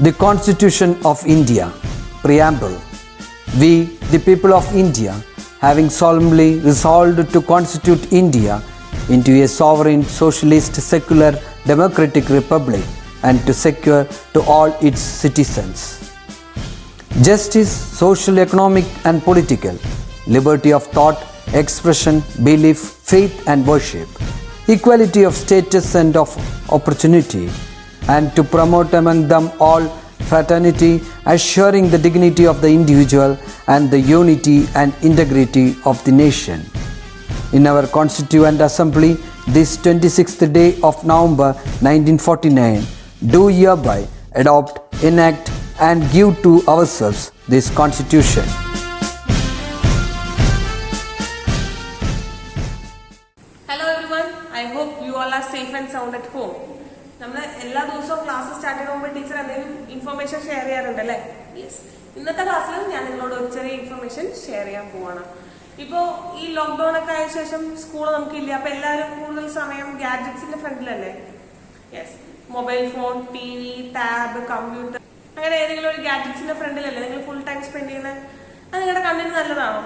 The Constitution of India, Preamble. We, the people of India, having solemnly resolved to constitute India into a sovereign, socialist, secular, democratic republic and to secure to all its citizens justice, social, economic and political, liberty of thought, expression, belief, faith and worship, equality of status and of opportunity, and to promote among them all fraternity, assuring the dignity of the individual and the unity and integrity of the nation. In our Constituent Assembly, this 26th day of November 1949, do hereby adopt, enact and give to ourselves this Constitution. Hello everyone, I hope you all are safe and sound at home. നമ്മൾ എല്ലാ ദിവസവും class start ചെയ്യുമ്പോൾ teacher എന്തെങ്കിലും information share ചെയ്യാറുണ്ടല്ലേ? Yes. ഇന്നത്തെ ക്ലാസ്സിൽ ഞാൻ നിങ്ങളോട് ഒരു ചെറിയ ഇൻഫർമേഷൻ ഷെയർ ചെയ്യാൻ പോവാണ്. ഇപ്പോൾ ഈ ലോക്ക്ഡൌൺ ഒക്കെ ആയ ശേഷം സ്കൂൾ നമുക്കില്ല, അപ്പൊ എല്ലാവരും കൂടുതൽ സമയം ഗാഡ്ജറ്റ്സിന്റെ ഫ്രണ്ടിലല്ലേ? Yes. Mobile phone, TV, tab, computer, അങ്ങനെ ഏതെങ്കിലും ഒരു ഗാഡ്ജറ്റ്സിന്റെ ഫ്രണ്ടിലല്ലേ നിങ്ങൾ ഫുൾ ടൈം സ്പെൻഡ് ചെയ്യുന്നത്? അത് നിങ്ങളുടെ കണ്ണിന് നല്ലതാണോ?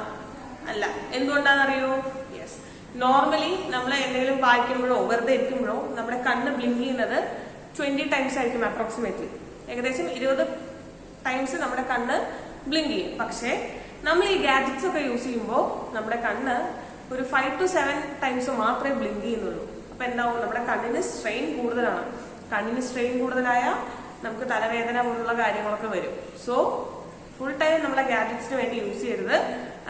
അല്ല. എന്തുകൊണ്ടാണെന്നറിയോ? യെസ്. നോർമലി നമ്മൾ എന്തെങ്കിലും വായിക്കുമ്പോഴോ വെറുതെ ഇരിക്കുമ്പോഴോ നമ്മുടെ കണ്ണ് ബ്ലിങ്ക് ചെയ്യുന്നത് 20 ടൈംസ് ആയിരിക്കും അപ്രോക്സിമേറ്റ്ലി. ഏകദേശം 20 ടൈംസ് നമ്മുടെ കണ്ണ് ബ്ലിങ്ക് ചെയ്യും. പക്ഷേ നമ്മൾ ഈ ഗാഡ്ജറ്റ്സ് ഒക്കെ യൂസ് ചെയ്യുമ്പോൾ നമ്മുടെ കണ്ണ് ഒരു 5 to 7 ടൈംസ് മാത്രമേ ബ്ലിങ്ക് ചെയ്യുന്നുള്ളൂ. അപ്പൊ എന്താവും? നമ്മുടെ കണ്ണിന് സ്ട്രെയിൻ കൂടുതലാണ്. കണ്ണിന് സ്ട്രെയിൻ കൂടുതലായ നമുക്ക് തലവേദന പോലുള്ള കാര്യങ്ങളൊക്കെ വരും. സോ ഫുൾ ടൈം നമ്മളെ ഗാഡ്ജറ്റ്സിന് വേണ്ടി യൂസ് ചെയ്യരുത്.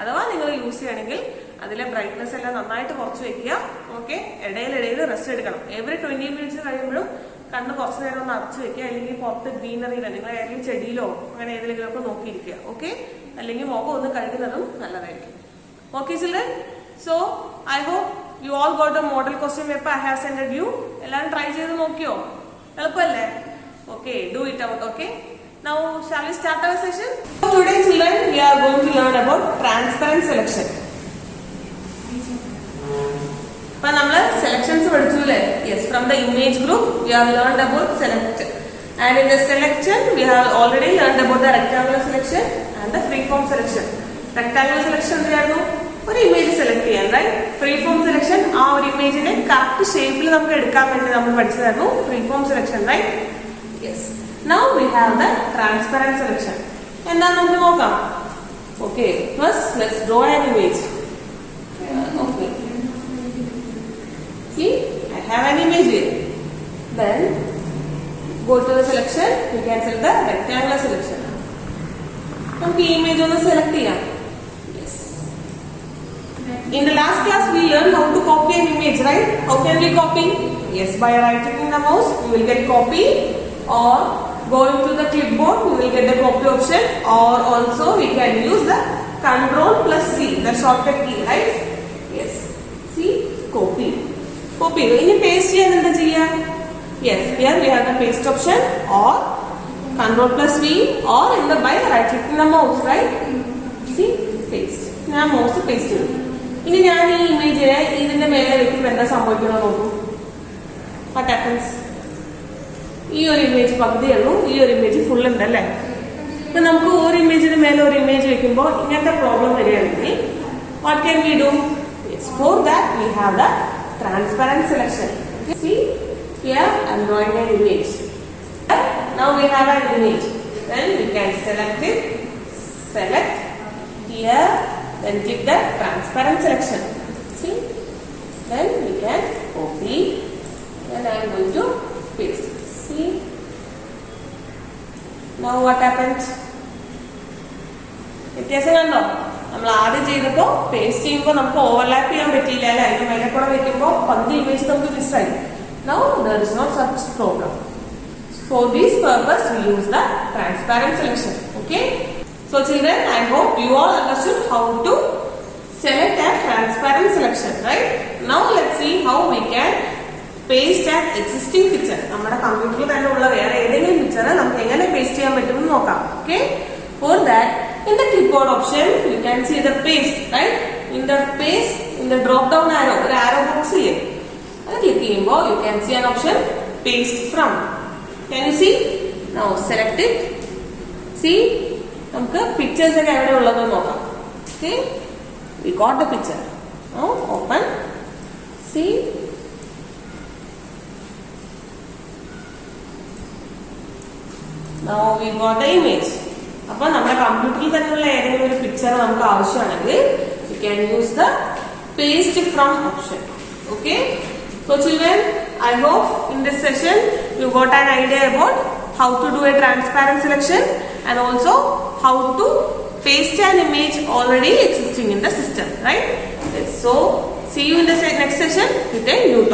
അഥവാ നിങ്ങൾ യൂസ് ചെയ്യണമെങ്കിൽ അതിലെ ബ്രൈറ്റ്നസ് എല്ലാം നന്നായിട്ട് കുറച്ച് വെക്കുക. ഓക്കെ, ഇടയിൽ റെസ്റ്റ് എടുക്കണം. എവറി 20 മിനിറ്റ്സ് കഴിയുമ്പോഴും കണ്ണ് കുറച്ച് നേരം ഒന്ന് അടച്ചു വെക്കുക. അല്ലെങ്കിൽ പുറത്ത് ഗ്രീനറിയിലോ നിങ്ങൾ ഏതെങ്കിലും ചെടിയിലോ അങ്ങനെ ഏതെങ്കിലും ഒക്കെ നോക്കിയിരിക്കുക. ഓക്കെ, അല്ലെങ്കിൽ മുഖം ഒന്ന് കഴുകുന്നതും നല്ലതായിരിക്കും. Okay children, so I hope you all got a model question paper I have sended you. എല്ലാവരും ട്രൈ ചെയ്ത് നോക്കിയോ? എളുപ്പമല്ലേ? Okay, do it out. Okay, now shall we start our session? Today children we are going to learn about transparent selection. അപ്പൊ നമ്മള് സെലക്ഷൻസ് പഠിച്ചുല്ലേ? Yes. From the image group we have learned about select, and in the selection we have already learned about the rectangular selection and the free form selection. Rectangular selection എന്തായിരുന്നു? ഒരു image select ചെയ്യാൻ, right? Free form selection ആ ഒരു ഇമേജിനെ correct ഷേപ്പിൽ നമുക്ക് എടുക്കാൻ വേണ്ടി നമ്മൾ പഠിച്ചതായിരുന്നു free form selection, right? Yes. Now we have the transparent selection. എന്താന്ന് നമുക്ക് നോക്കാം. Okay, first let's draw an image. Okay. See, I have an image here. Then go to the selection. We can select the rectangular selection. നമുക്ക് ഈ image ഒന്ന് select ചെയ്യാം. Yes. In the last class we learned how to copy an image, right? How can we copy? Yes, by right-clicking the mouse, we will get copy, or going to the clipboard, we will get the copy option, or also we can use the Ctrl+C, the shortcut key, right? Yes. See, copy. Copy. ഇനി paste ചെയ്യാൻ എന്താ ചെയ്യാ? Yes, here we have the paste option, or Ctrl+V, or in the by right clicking the mouse, right? See, paste. ഞാൻ mouse paste ചെയ്തു. ഇനി ഞാൻ ഈ ഇമേജിനെ ഇതിന്റെ മേലെ വെക്കുമ്പോൾ എന്താ സംഭവിക്കുന്നത് നോക്കൂ. What happens? ഈ ഒരു ഇമേജ് പകുതിയേ ഉള്ളൂ, ഈ ഒരു ഇമേജ് ഫുൾ ഉണ്ടല്ലേ? ഇപ്പൊ നമുക്ക് ഒരു ഇമേജിന് മേലെ ഒരു ഇമേജ് വെക്കുമ്പോൾ ഇങ്ങനത്തെ പ്രോബ്ലം വരികയാണെങ്കിൽ what can we do? Yes, for that we have the transparent selection. Okay. See, here I am drawing an image. Now we have an image. Then we can select it, select here, then click the transparent selection. See, then we can copy, and I am going to paste. See, now what happens? വ്യത്യാസം കണ്ടോ? നമ്മൾ ആദ്യം ചെയ്തപ്പോ paste ചെയ്യുമ്പോൾ നമുക്ക് overlap ചെയ്യാൻ പറ്റിയില്ല അല്ലെ? അതിന്റെ മേലെ കൂടെ വെക്കുമ്പോൾ പകുതി ഇമേജ് നമുക്ക് മിസ്സായി. Now there is no such problem. For this purpose we use the transparent selection. Okay, so children, I hope you all understood how to select a transparent selection, right? Now let's see how we can paste an existing picture. നമ്മുടെ കമ്പ്യൂട്ടറിൽ തന്നെ ഉള്ള വേറെ ഏതെങ്കിലും picture നമുക്ക് എങ്ങനെ paste ചെയ്യാൻ പറ്റുമെന്ന് നോക്കാം. Okay, for that in the clipboard option you can see the paste, right? In the paste, in the drop down arrow, ഒരു arrow box ഇല്ലേ, അത് ക്ലിക്ക് ചെയ്യുമ്പോൾ you can see an option paste from. Can you see? Now select it. See, നമുക്ക് pictures ഒക്കെ എവിടെ ഉള്ളത് നോക്കാം. Okay, we got the picture. Now open. See. Now we got the image. അപ്പോൾ നമ്മുടെ കമ്പ്യൂട്ടറിൽ തന്നെയുള്ള ഏതെങ്കിലും ഒരു പിക്ചർ നമുക്ക് ആവശ്യമാണെങ്കിൽ you can use the paste from option. Okay. So children, I hope in this session you got an idea about how to do a transparent selection and also how to paste an image already existing in the system, right? So see you in the next session with a new topic.